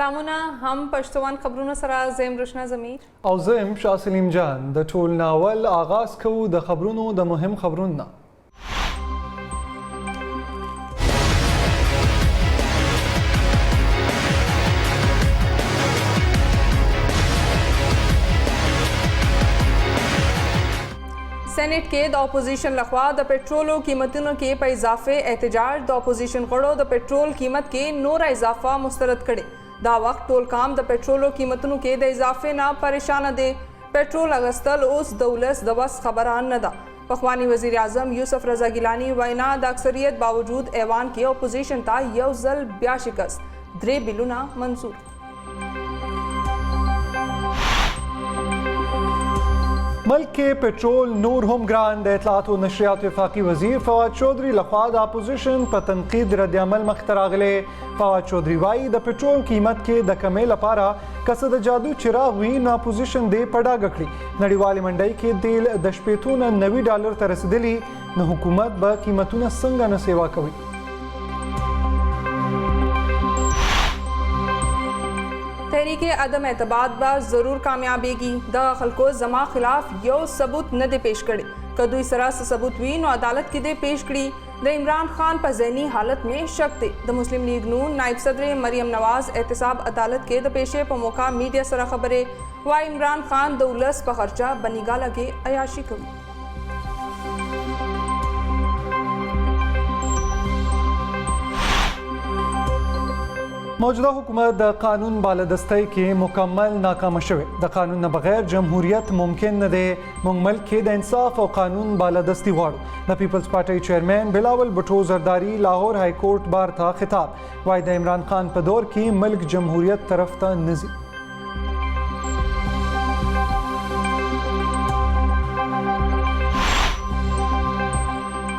سلامونه هم پښتون خبرونه سره زم روشنا زمیر او زم شاه سلیم جان د ټول ناول آغاز کوو د خبرونو د مهم خبرونو سینٹ کې د اپوزیشن لخوا د پټرولو قیمتونو کې په اضافه احتجاج د اپوزیشن غړو د پټرول قیمت کې نور اضافه مسترد کړي دا وخت ټول کام د پټرولو قیمتونو کې د اضافه نه پریشان دي پټرول اغستل اوس دولس د بس خبره نه ده پخوانی وزیر اعظم یوسف رضا گیلانی وینا د اکثریت باوجود ایوان کې اپوزیشن ته یو ځل بیا شکست 3 بلونه منظور ملک کے پیٹرول نور هم گران د اطلاعات و نشریات وفاقی وزیر فواد چودھری لخوا د اپوزیشن په تنقید رد عمل مخته راغلی فواد چودھری وایي د پیټرول قیمت کې د کمې لپاره که څه د جادو چراغ وي نو اپوزیشن دې په ډاګه کړي نړیوالې منډۍ کې تیل د شپېتو نه 90 ډالر ته رسېدلي نو حکومت به قیمتونه څنګه نه سیوا کوي تحریک عدم اعتماد با ضرور کامیابی کی د خلکو زما خلاف یو ثبوت نه دی پیش کړي که دوی سره ثبوت وي نو عدالت کې دی پیش کړي د عمران خان په ذہنی حالت میں شک دی د مسلم لیگ نون نائب صدر مریم نواز احتساب عدالت کې د پیشے په موقع میډیا سره خبرې وای عمران خان د ولس په خرچه بنیګا لګي عیاشي کوي موجوده حکومت د قانون بالادستی کې مکمل ناکامه شوی د قانون نه بغیر جمهوریت ممکن نه دی موږ ملک کې د انصاف او قانون بالادستی غواړو د پیپلز پارټي چیئرمین بلاول بټو زرداری لاهور های کورټ بار ته خطاب وایي د عمران خان په دور کې ملک جمهوریت طرف ته نه ځي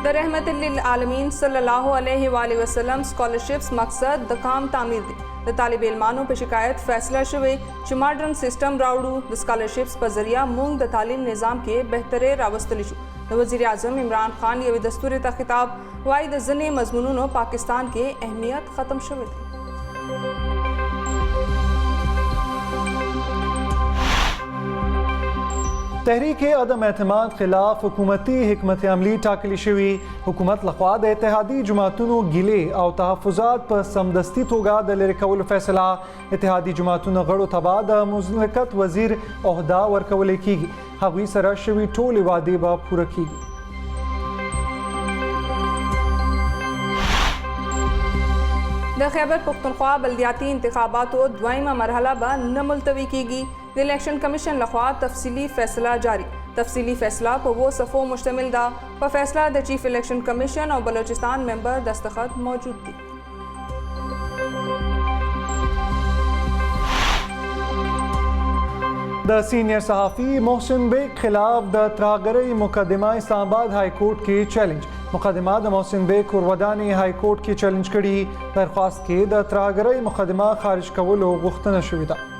د رحمت للعالمین صلی الله علیه و آله وسلم سکالرشپس مقصد د کام تعمیر دی د طالب علمانو په شکایت فیصله شوی چې ماډرن سیستم راوړو د سکالرشپس په ذریعہ موږ د تعلیم نظام کې بهتري راوستلی شو د وزیر اعظم عمران خان یو دستور ته خطاب وایي د ځینې مضمونونو پاکستان کې اهمیت ختم شوی دی تحریک عدم اعتماد خلاف حکومتی حکمت عملی ټاکلی شوی حکومت لخوا د اتحادی جماعتونو ګیلې او تحفظات په سمدستي توګه د لرې کولو فیصله اتحادی جماعتونو غړو ته به د مملکت وزیر عہده ورکولی کیږي هغوی سره شوي ټولې وعدې به پوره کیږي د خیبر پختونخوا بلدیاتی انتخاباتو دویمه مرحله به نه ملتوی کیږي د الیکشن کمیشن لخوا تفصیلی فیصله جاری تفصیلی فیصله په 2 صفحو مشتمل ده په فیصله د چیف الیکشن کمیشن او بلوچستان ممبر دستخط موجود دي د سینئر صحافي محسن بیگ خلاف د تراغرۍ مقدمه اسلام آباد های کورټ کې چیلنج مقدمه د محسن بیگ کورودانی های کورټ کې چیلنج کړي درخواست کې د تراغرۍ مقدمه خارج کولو غوښتنه شوې ده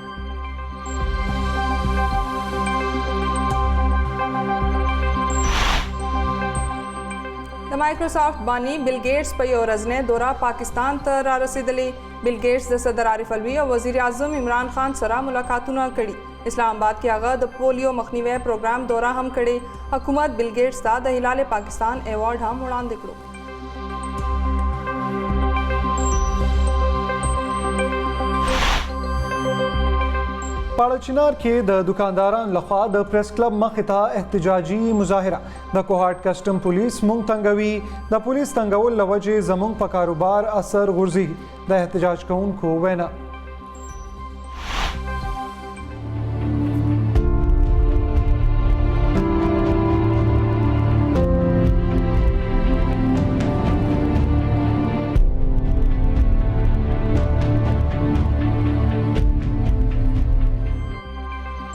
د مایکروسافټ بانی بل گیټس په یو ورځنۍ دوره پاکستان ته را رسیدلی بل گیټس د صدر عارف الوی او وزیر اعظم عمران خان سره ملاقاتونه کړي اسلام آباد کې هغه د پولیو مخنیوي پروګرام دوره هم کړي حکومت بل گیټس ته د هلال پاکستان ایوارډ هم وړاندې کړو پاړه چنار کې د دکانداران لخوا د پریس کلب مخې ته احتجاجي مظاهره د کوهاټ کسټم پولیس مونږ تنګوي د پولیس تنګول له وجې زمونږ په کاروبار اثر غورځي د احتجاج کوونکو وینا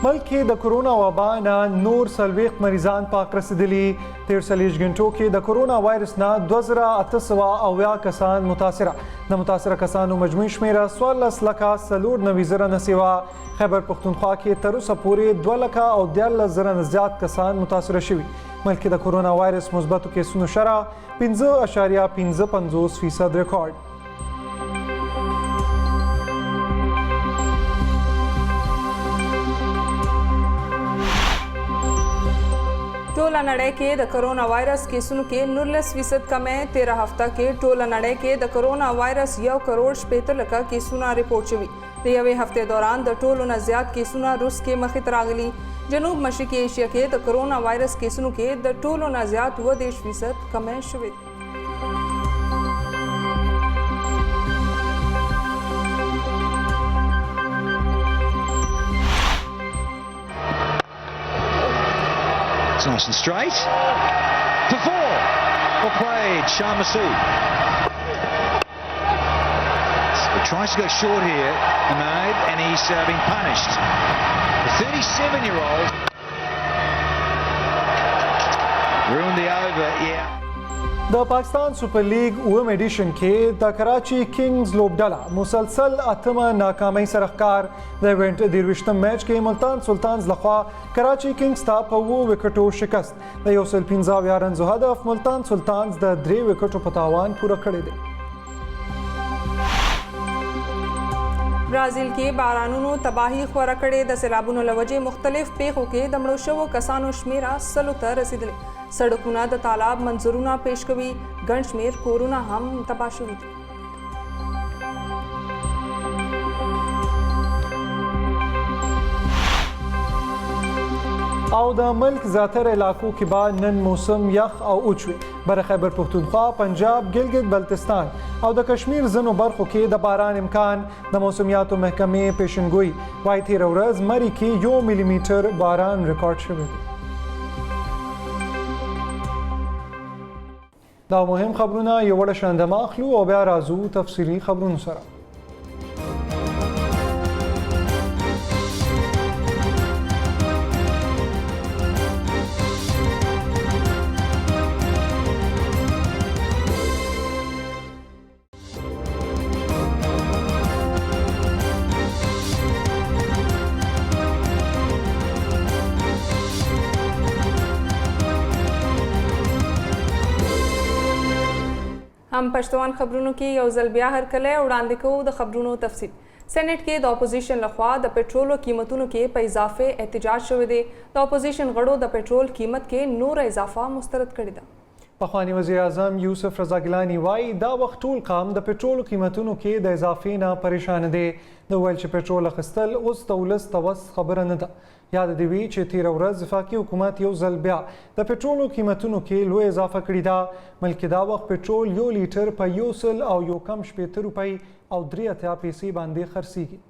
ملک کې د کرونا وبا نه نور 40 مریضان پاک رسیدلي 43 غنټو کې د کرونا وایرس نه 2800 کسان متاثره د متاثره کسانو مجموعي شمیره 14,490,000 نه سیوا خیبر پختونخوا کې تر اوسه پورې 2,14,000 نه زیات کسان متاثره شوي ملک کې د کرونا وایرس مثبتو کیسونو شرح 5.55% ریکارډ نړۍ کې د کرونا وایرس کیسونو کې 19% کمی 13 هفته کې ټوله نړۍ کې د کرونا وایرس 1 کروڑ 70 لکه کیسونه ریپورټ شوي د یوې هفتې دوران د ټولو نه زیات کیسونه روس کې مخې ته راغلي جنوب مشرقي ایشیا کې د کرونا وایرس کیسونو کې د ټولو نه زیات 30% کمی شوي It's nice and straight. For four. Well played, Shah Massoud. He tries to go short here, Ahmed, and he's been punished. The 37-year-old ruined the over, yeah. د پاکستان سپر لیگ اوم ایډیشن کې د کراچي کنگز لوبډله مسلسل اتمه ناکامۍ سره ښکار د ایونټ 23م میچ کې ملتان سلطانز لخوا کراچي کنگز ته په 7 وکټو شکست د 115 رنزو هدف ملتان سلطانز د 3 وکټو په تاوان پوره کړی دی برازیل کې بارانونو تباهي خوره کړې د سیلابونو له وجې مختلف پیښو کې د مړو شوو کسانو شمیره 100 ته رسیدلی سړکونه د تالاب منظرونه پیش کوي ګڼ شمېر کورونه هم تباه شوي دي او د ملک زیاتره علاقو کې به نن موسم یخ او اوچ وي بر خیبر پښتونخوا پنجاب ګلګت بلتستان او د کشمیر ځینو برخو کې د باران امکان د موسمیاتو محکمې پیشنګویي وایي تېره ورځ مري کې 1 ملي میټر باران ریکارډ شوی دی دا مهم خبرونه یو وړه شاندمه اخلو او بیا راځو تفصیلي خبرونو سره هم پښتون خبرونو کې یو ځل بیا هرکلی وړاندې کوو د خبرونو تفصیل سېنیټ کې د اپوزیشن لخوا د پټرولو قیمتونو کې په اضافه احتجاج شوی دی د اپوزیشن غړو د پټرول قیمت کې نور اضافه مسترد کړې ده پخوانی وزیر اعظم یوسف رضا ګیلاني وایي دا وخت ټول قام د پټرولو قیمتونو کې د اضافې نه پریشان دی د ویل چې پټرول اخیستل اوس د ولس ته وس خبره نه ده یاد دې وي چې تېره ورځ وفاقي حکومت یو ځل بیا د پټرولو قیمتونو کې لوی اضافه کړې ده بلکې دا وخت پټرول 1 لیټر په 1.1 روپۍ او 3 پیسې باندې خرڅیږي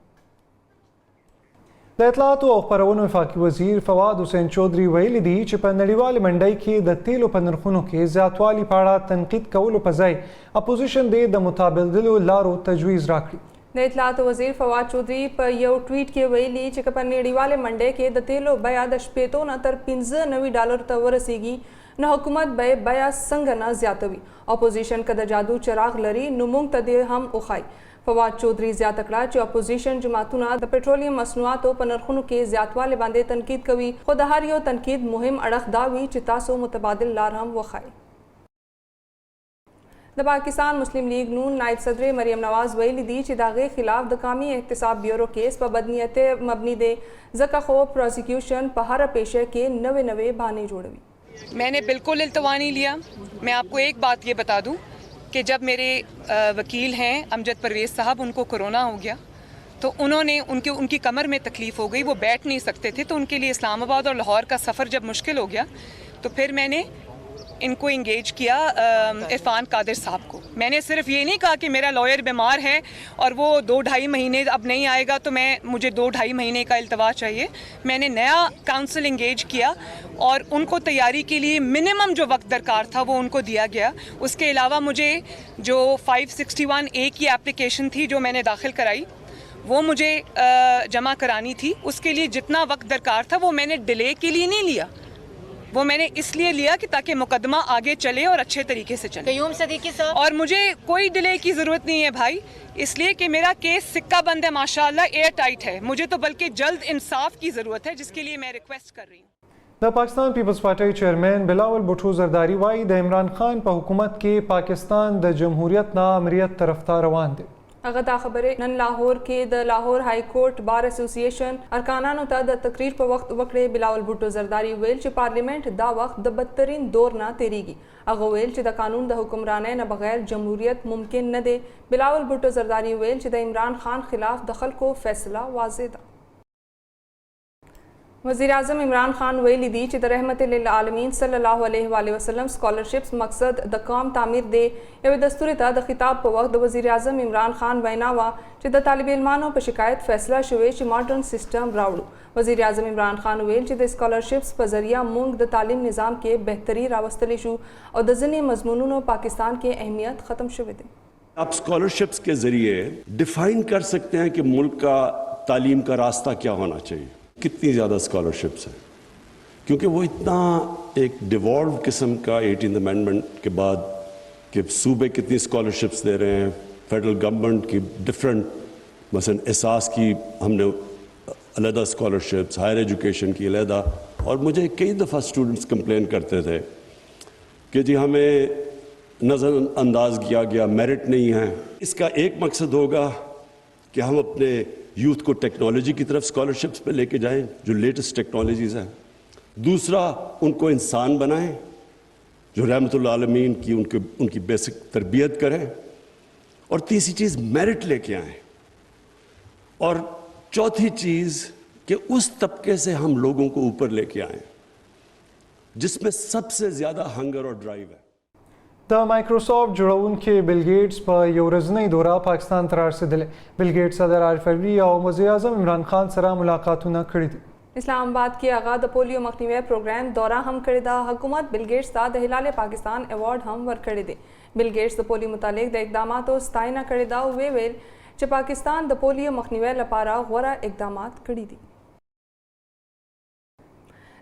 د اطلاعاتو او خپرونو وفاقي وزیر فواد حسین چودھری ویلي دي چې په نړیوالې منډۍ کې د تیلو په نرخونو کې زیاتوالي په اړه تنقید کولو په ځای اپوزیشن دې د متبادلو لارو تجویز راکړي د اطلاعاتو وزیر فواد چودھری په یو ټویټ کې ویلي چې په نړیوالې منډۍ کې د تیلو بیه د 15 نه تر 95 ډالر ته ورسیږي نو حکومت به بیه څنګه نه زیاتوي اپوزیشن که د جادو چراغ لري نو موږ ته دې هم وښایي فواد چودھری زیاته کړه چې اپوزیشن جماعتونه د پټرولیم مصنوعاتو په نرخونو کې زیاتوالی باندې تنقید کوي خو د هر یو تنقید مهم اړخ دا وي چې تاسو متبادل لار هم وښایي د پاکستان مسلم لیگ نون نائب صدر مریم نواز ویلي دي چې د هغې خلاف د قومي احتساب بیورو کیس په بدنیتۍ مبني دی ځکه خو پروسیکیوشن په هر پیشه کې نوې بہانے جوړوي میں نے بالکل التوا نہیں لیا میں آپ کو ایک بات یہ بتا دوں کہ جب میرے وکیل ہیں امجد پرویز صاحب ان کو کرونا ہو گیا تو انہوں نے ان کی کمر میں تکلیف ہو گئی وہ بیٹھ نہیں سکتے تھے تو ان کے لیے اسلام آباد اور لاہور کا سفر جب مشکل ہو گیا تو پھر میں نے ان کو انگیج کیا عرفان قادر صاحب کو میں نے صرف یہ نہیں کہا کہ میرا لائر بیمار ہے اور وہ 2-2.5 مہینے اب نہیں آئے گا تو مجھے 2-2.5 مہینے کا التوا چاہیے میں نے نیا کاؤنسل انگیج کیا اور ان کو تیاری کے لیے منیمم جو وقت درکار تھا وہ ان کو دیا گیا اس کے علاوہ مجھے جو 561A کی اپلیکیشن تھی جو میں نے داخل کرائی وہ مجھے جمع کرانی تھی اس کے لیے جتنا وقت درکار تھا وہ میں نے ڈیلے کے لیے نہیں لیا وہ میں نے اس لیے لیا کہ تاکہ مقدمہ آگے چلے اور اچھے طریقے سے چلے قیوم صدیقی صاحب اور مجھے کوئی ڈیلے کی ضرورت نہیں ہے بھائی اس لیے کہ میرا کیس سکہ بند ہے ماشاءاللہ ایئر ٹائٹ ہے مجھے تو بلکہ جلد انصاف کی ضرورت ہے جس کے لیے میں ریکویسٹ کر رہی ہوں د پاکستان پیپلز پارټۍ چیرمن بلاول بھټو زرداری وایي د عمران خان په حکومت کې پاکستان د جمهوریت نه امریت طرف ته روان دی هغه دا خبرې نن لاهور کې د لاهور های کورټ بار اسوسییشن ارکانانو ته د تقریر په وخت وکړې. بلاول بھٹو زرداری ویل چې پارلیمنت دا وخت د بدترین دور نه تیریږي. هغه ویل چې د قانون د حکمرانۍ نه بغیر جمهوریت ممکن نه دی. بلاول بھٹو زرداری ویل چې د عمران خان خلاف د خلکو فیصله واضح ده. وزیر اعظم عمران خان ویلی دی چې د رحمت للعالمین صلی الله علیه و آله وسلم سکالرشپس مقصد د قوم تعمیر دی. یو دستور ته د خطاب په وخت د وزیر اعظم عمران خان وینا وا چې د طالب علمانو په شکایت فیصله شوی چې ماډرن سیستم راوړو. وزیر اعظم عمران خان ویل چې د سکالرشپس په ذریعہ مونږ د تعلیم نظام کې بهتري راوستلی شو او د ځینې مضمونونو پاکستان کې اهمیت ختم شوی دی. آپ اسکالرشپس کے ذریعے ڈیفائن کر سکتے ہیں کہ ملک کا تعلیم کا راستہ کیا ہونا چاہیے. کتنی زیادہ اسکالرشپس ہیں کیونکہ وہ اتنا ایک ڈیوالو قسم کا 18th امینڈمنٹ کے بعد کہ صوبے کتنی اسکالرشپس دے رہے ہیں, فیڈرل گورنمنٹ کی ڈفرینٹ مثلا احساس کی ہم نے علیحدہ اسکالرشپس, ہائر ایجوکیشن کی علیحدہ. اور مجھے کئی دفعہ اسٹوڈنٹس کمپلین کرتے تھے کہ جی ہمیں نظر انداز کیا گیا, میرٹ نہیں ہے. اس کا ایک مقصد ہوگا کہ ہم اپنے یوتھ کو ٹیکنالوجی کی طرف اسکالرشپس پہ لے کے جائیں جو لیٹسٹ ٹیکنالوجیز ہیں. دوسرا ان کو انسان بنائیں جو رحمت اللہ عالمین کی ان کی بیسک تربیت کریں. اور تیسری چیز میرٹ لے کے آئیں. اور چوتھی چیز کہ اس طبقے سے ہم لوگوں کو اوپر لے کے آئیں جس میں سب سے زیادہ ہنگر اور ڈرائیو ہے. د مایکروسافټ جوړونکي بل ګیټس په یو ورځنۍ دوره پاکستان ته رارسېدلی. بل ګیټس صدر عارف علوي او وزیر اعظم عمران خان سره ملاقاتونه کړي دي. اسلام آباد کې هغه د پولیو مخنیوي پروګرام دوره هم کړې ده. حکومت بل ګیټس ته د هلال پاکستان ایوارډ هم ورکړی دی. بل ګیټس د پولیو متعلق د اقداماتو ستاینه کړې ده او ویل چې پاکستان د پولیو مخنیوي لپاره غوره اقدامات کړي دي.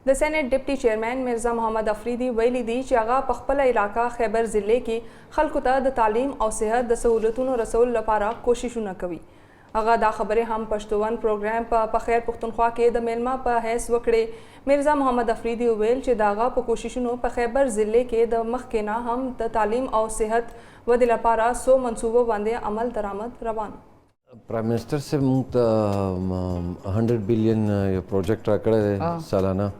د سینټ ډپټي چیئرمین مرزا محمد افریدي ویلي دی چې هغه په خپل علاقه خیبر ضلع کې خلکو ته د تعلیم او صحت د سہولتونو رسول لپاره کوششونه کوي. هغه دا خبرې هم پښتون پروګرام په خیر پښتونخوا کې د میلمه په حیث وکړې. مرزا محمد افریدي ویل چې د هغه په کوششونو په خیبر ضلع کې د مخکې نه هم د تعلیم او صحت ودې لپاره څو منصوبو باندې عمل درآمد روان. پرائم منسٹر سے مونږ ته 100 بلین یو پروجیکټ راکړی دی سالانه.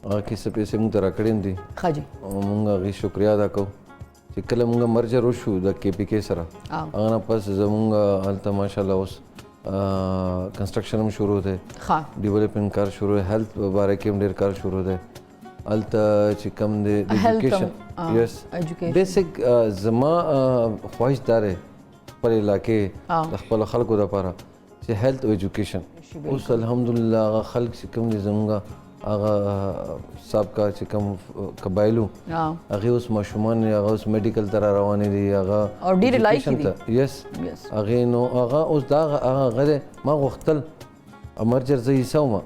هغه کې څه پیسې مونږ ته راکړي هم دي. ښه جي مونږ هغې شکریا ادا کوو چې کله مونږ مرجر وشو د کې پي کې سره هغه نه پس زمونږ هلته ماشاءالله اوس کنسټرکشن هم شروع دی, ډیولپمنټ کار شروع دی, هیلث په باره کې هم ډېر کار شروع دی. هلته چې کوم دی ایجوکیشن یس بیسک زما خواهش دا دی خپل علاقې د خپلو خلکو دپاره چې هیلث او ایجوکیشن اوس الحمدلله هغه خلک چې کوم دي زمونږ هغه سابقه چې کوم قبایلو هغې اوس ماشومان هغه اوس میډیکل ته را روانې دي هغه او ډېرې لایقې دي. یس هغې نو هغه اوس دا هغه دی ما غوښتل مرجر زه حصه وم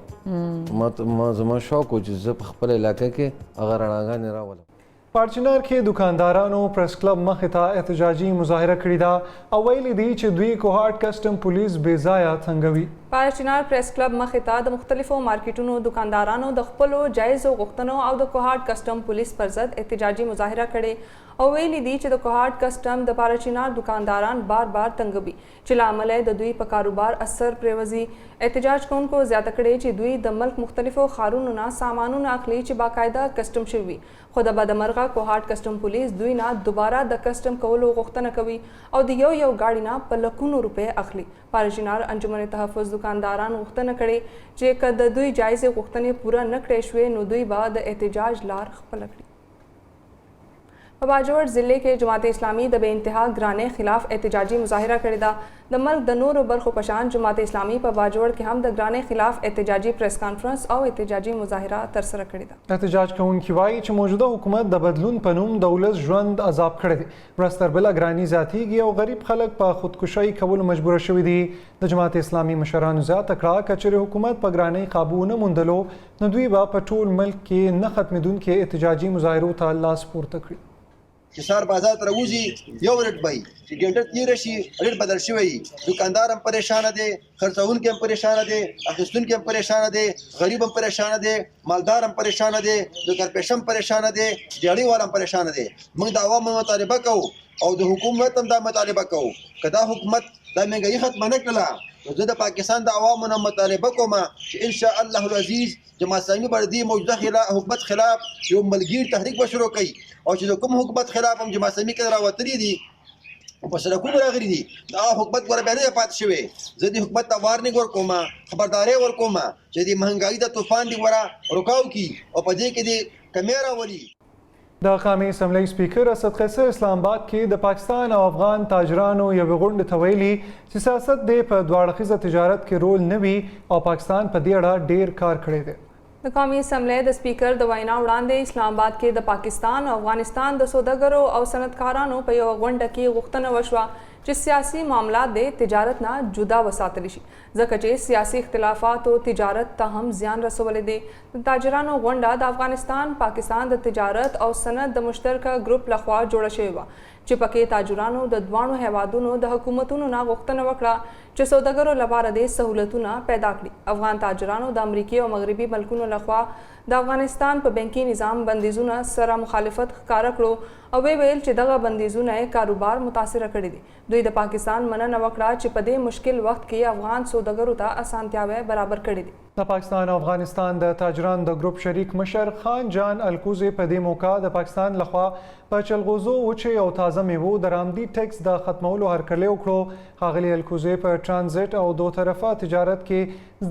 ما زما شوق و چې زه په خپل علاقه کې هغه رڼاګانې راولم. پارچنار کې دکاندارانو پریس کلب مخې ته احتجاجي مظاهره کړې ده او ویلي دي چې دوی کوهاټ کسټم پولیس بې ځایه تنګوي. پارچنار پریس کلب مخې ته د مختلفو مارکیټونو دکاندارانو د خپلو جایزو غوښتنو او د کوهاټ کسټم پولیس پر ضد احتجاجي مظاهره کړې او ویلي دي چې د کوهاټ کسټم د پارچنار دکانداران بار بار تنګوي چې له امله د دوی په کاروبار اثر پرېوځي. احتجاج کوونکو زیاته کړې چې دوی د ملک مختلفو ښارونو نه سامانونه اخلي چې باقاعده کسټم شوي, خو د بدمرغه کوهاټ کسټم پولیس دوی نه دوباره د کسټم کولو غوښتنه کوي او د یو ګاډي نه په لکونو روپۍ اخلي. پارچنار انجمن تحفظ دکانداران غوښتنه کړې چې که د دوی جایزې غوښتنې پوره نه کړې شوې نو دوی به د احتجاج لار خپله کړي. په باجوړ ضلع کې جماعت اسلامي د بې انتها ګرانۍ خلاف احتجاجي مظاهره کړې ده. د ملک د نورو برخو په شان جماعت اسلامي په باجوړ کې هم د ګرانۍ خلاف احتجاجي پریس کانفرنس او احتجاجي مظاهره ترسره کړې ده. احتجاج کوونکي وایي چې موجوده حکومت د بدلون په نوم د ولس ژوند عذاب کړی دی. ورځ تر بله ګراني زیاتیږي او غریب خلک په خودکشۍ کولو مجبوره شوي دي. د جماعت اسلامي مشرانو زیاته کړه که چیرې حکومت په ګرانۍ قابو ونه موندلو نو دوی به په ټول ملک کې نه ختمېدونکې احتجاجي مظاهرو ته لاس پورته کړي. چې سار بازار ته راوځي یو ریټ به وي چې ګنټه تېره شي ریټ بدل شوی وي. دکاندار هم پریشانه دی, خرڅوونکی هم پریشانه دی, اخیستونکی هم پریشانه دی, غریب هم پریشانه دی, مالدار هم پریشانه دی, دکرپیش هم پریشانه دی, دیاړي والا هم پریشانه دی. موږ د عوامو مطالبه کوو او د حکومت هم دا مطالبه کوو که دا حکومت دا مهنګایي ختمه نه کړله نو زه د پاکستان د عوامو نه مطالبه کوم چې ان شاء الله العزیز جماعت اسلامي به د دې موجوده حکومت خلاف یو ملګري تحریک به شروع کوي او چې د کوم حکومت خلاف هم جماعت اسلامي کې راوتلي دي په سړکونو راغلي دي دا حکومت ګوره بیا نه پاتې شوی زه د حکومت ته وارنینګ ورکوم خبرداری ورکوم چې د مهنګایي د طوفان دی ګوره رکاو کی او په دې کې د کمې راولي. د قومي اسمبلی سپیکر اسد قیصر اسلام آباد کې د پاکستان او افغان تاجرانو یوې غونډې ته ویلي چې سیاست د په دواړه تجارت کې رول نه وي او پاکستان په دې اړه ډیر کار کړی دی. د قومي اسمبلی د سپیکر د وینا وړاندې اسلام آباد کې د پاکستان او افغانستان د سوداګرو او صنعتکارانو په یوه غونډه کې غوښتنه وشوه چې سیاسي معاملات د تجارت نه جدا وساتلی شي ځکه چې سیاسي اختلافات او تجارت ته هم زیان رسولی دی. د تاجرانو غونډه د افغانستان پاکستان د تجارت او صنعت د مشترکه ګروپ لخوا جوړه شوې وه چې پکې تاجرانو د دواړو هیوادونو د حکومتونو نه غوښتنه وکړه چې سوداګرو لپاره د سهولتونه پیدا کړي. افغان تاجرانو د امریکای او مغربي ملکونو لخوا د افغانستان په بانکي نظام بندیزونه سره مخالفت ښکاره کړو او ویل چې دغه بندیزونه کاروبار متاثره کړي دي. دوی د پاکستان مننه وکړه چې په دې مشکل وخت کې افغان سوداګرو ته اسانتیاوې برابر کړي دي. د پاکستان او افغانستان د تاجرانو د ګروپ شریک مشر خان جان الکوزي په دې موقع د پاکستان لخوا په چلغوزو وچې او تازه میوو د رامدي ټیکس د ختمولو هرکلی وکړو. ښاغلي الکوزي په ټرانزیټ او دو طرفه تجارت کې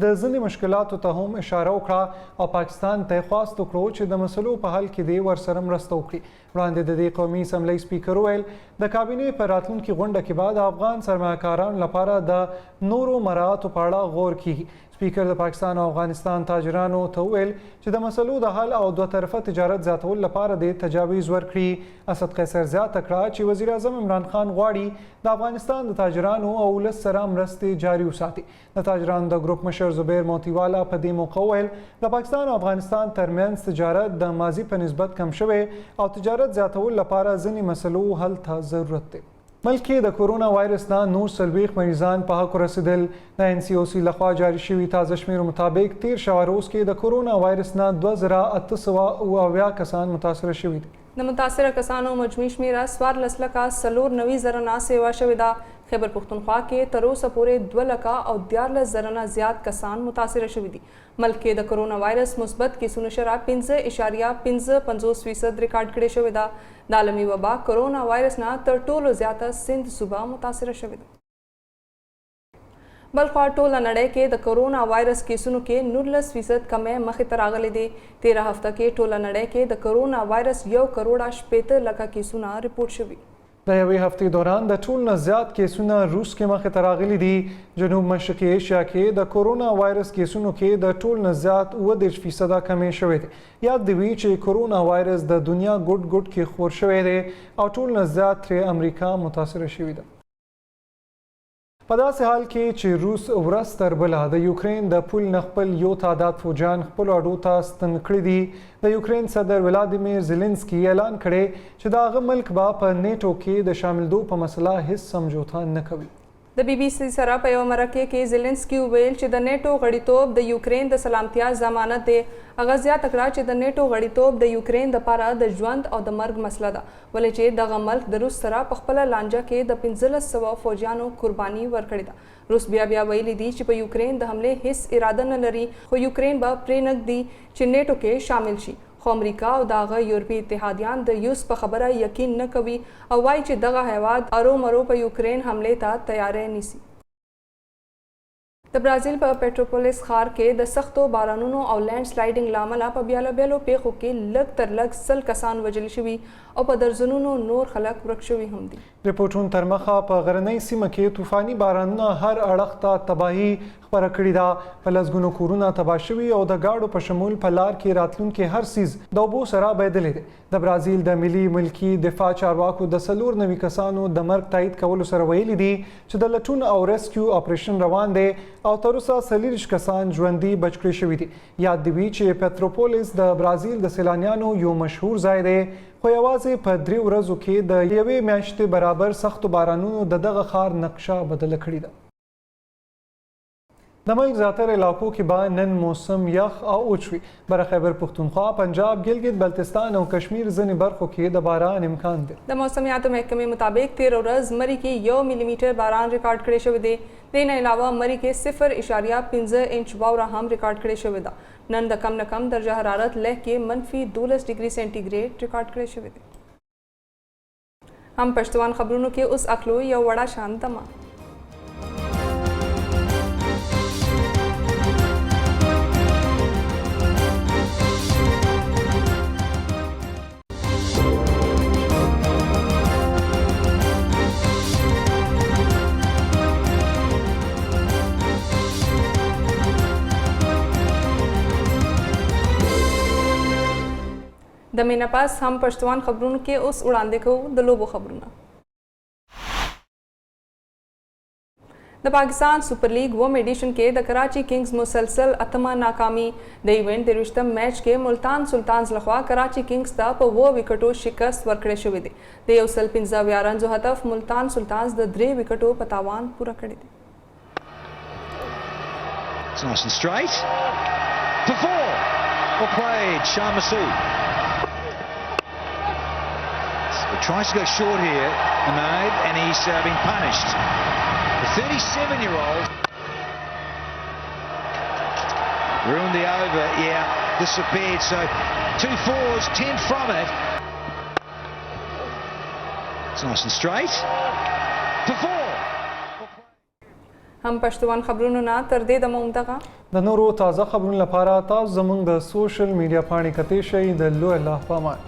د ځینې مشکلاتو ته هم اشاره وکړه او پاکستان ته خواست وکړو چې د مسلو په حل کې دې ورسره مرسته وکړي. وړاندې د دې قومي اسمبلی سپیکر ویل د کابینې په راتلونکي غونډه کې به د افغان سرمایه‌کارانو لپاره د نورو مراعاتو په اړه غور کیږي. سپیکر د پاکستان او افغانستان تاجرانو ته ویل چې د مسلو د حل او دوه طرفه تجارت زیاتولو لپاره د تجاویز ورکړي. اسد قیصر زیاته کړه چې وزیر اعظم عمران خان غواړي د افغانستان د تاجرانو او ولس سره مرستې جاري وساتي. د تاجرانو د ګروپ مشر زبیر موتیوالا په دې موقع ویل د پاکستان او افغانستان ترمنځ تجارت د ماضي په نسبت کم شوی او تجارت زیاتولو لپاره ځینې مسلو حل ته ضرورت دی. ملک کې د کرونا وایرس نه نور 40 مریضان په حق رسیدل. د NCOC لخوا جاری شوي تازه شمیرو مطابق 13 شهر روز کې د کرونا وایرس نه 2880 کسان متاثره شوي دي. د متاثره کسانو مجموعي شمیره 14,94,000 نه سیوا شوې ده. خیبر پختونخوا کې تر اوسه پورې 2,14,000 نه زیات کسان متاثره شوي دي. ملک کې د کرونا وایرس مثبت کیسونو شرح 5.55% ریکارډ کړې شوې ده. د عالمي وبا کرونا وایرس نه تر ټولو زیاته سند صوبه متاثره شوې ده. بل خوا ټوله نړۍ کې د کرونا وایرس کیسونو کې 19% کمې مخې ته راغلي دي. 13 هفته کې ټوله نړۍ کې د کرونا وایرس 1,68,00,000 کیسونه رپورټ شوي. د یوې هفتې دوران د ټول نه زیات کیسونه روس کې مخې ته راغلي دي. جنوب مشرقي ایشیا کې د کرونا وایرس کیسونو کې د ټول نه زیات 30% کمې شوې دي. یاد دی وی چې کرونا وایرس د دنیا ګوټ کې خور شوی دی او ټول نه زیات ترې امریکا متاثره شوې ده. په داسې حال کې چې روس ورځ تر بله د یوکرین د پول نه خپل یو تعداد فوجیان خپلو اډو ته ستن کړي دي. د یوکرین صدر ولادیمیر زیلنسکي اعلان کړی چې د هغه ملک به په نیټو کې د شاملېدو په مسله هیڅ سمجوته نه کوي. د BBC سره په یو مرکه کې زیلنسکي ویل چې د نیټو غړیتوب د یوکرین د سلامتیا ضمانت دی. هغه زیاته کړه چې د نیټو غړیتوب د یوکرین لپاره د ژوند او د مرګ مسله ده ولې چې دغه ملک د روس سره په خپله لانجه کې د 1500 فوجیانو قرباني ورکړې ده. روس بیا ویلي دي چې په یوکرین د حملې هیڅ اراده نه لري خو یوکرین به پرې نږدي چې نیټو کې شامل شي. خو امریکا او دغه یورپي اتحادیان د روس په خبره یقین نه کوي او وایي چې دغه هیواد ارومرو په یوکرین حملې ته تیاری نیسي. د برازیل په پټروپولیس ښار کې د سختو بارانونو او لینډ سلایډینګ له امله په بیلابیلو پیښو کې لږ تر لږ 100 کسان وژل شوي او په درجنونو نور خلک ورک شوي هم دي. ریپورټونو تر مخه په غرنۍ سیمه کې طوفاني بارانونه هر اړخ ته تباهي خپره کړې ده. په لسګونو کورونه تباه شوي او د ګاډو په شمول په لار کې راتلونکي هر څیز د اوبو سره بهیدلی دی. د برازیل د ملي ملکي دفاع چارواکو د 94 کسانو د مرګ تایید کولو سره ویلي دي چې د لټون او ریسکیو اپریشن روان دی او تر اوسه 40 کسان ژوندي بچ کړي شوي دي. یاد دی چې پټروپولیس د برازیل د سیلانیانو یو مشهور ځای دی خو یوازې په 3 ورځو کې د یوې میاشتې برابر سختو بارانونو د دغه ښار نقشه بدله کړې ده. د ملک زیاتره علاقو کې به نن موسم یخ او اوچ وي. بره خیبر پښتونخوا، پنجاب، ګلګت بلتستان او کشمیر ځینې برخو کې د باران امکان دی. د موسمیاتو محکمې مطابق 13 ورځ مري کې 1 ملي میټر باران ریکارډ کړی شوی دی. د نه علاوه مري کې 0.5 انچ واوره هم ریکارډ کړی شوی ده. نن د کم نه کم درجه حرارت لیه کې -12 ډیګري سینټیګریډ ریکارډ کړی شوی دی. هم پښتون خبرونو کې اوس اخلو یو وړه شان دمه. د مینا پاس هم پښتون خبرونو کې اوس وړاندې کوو د لوبو خبرونه. د پاکستان سپر لیگ ووم ایډیشن کې د کراچی کنگز مسلسل اتمه ناکامي. د ایونٹ 23م میچ کې ملتان سلطانز لخوا کراچی کنگز ته په 2 وکټو شکست ورکړی شوی دی. د 115 رنزو هدف ملتان سلطانز د 3 وکټو په تاوان پوره کړی دی. It's nice and straight. For 4. Well played, Shah Massoud. Tries to go short here, Ahmed, and he's been punished. The 37-year-old ruined the over. Yeah, disappeared. So 2 fours, 10 from it. It's nice and straight. For 4. هم پښتون خبرونو نه تر دې د مومدغه د نورو تازه خبرونو لپاره تاسو زموږ د سوشل میډیا پاڼې کتئ شئ. د لوی الله په امان.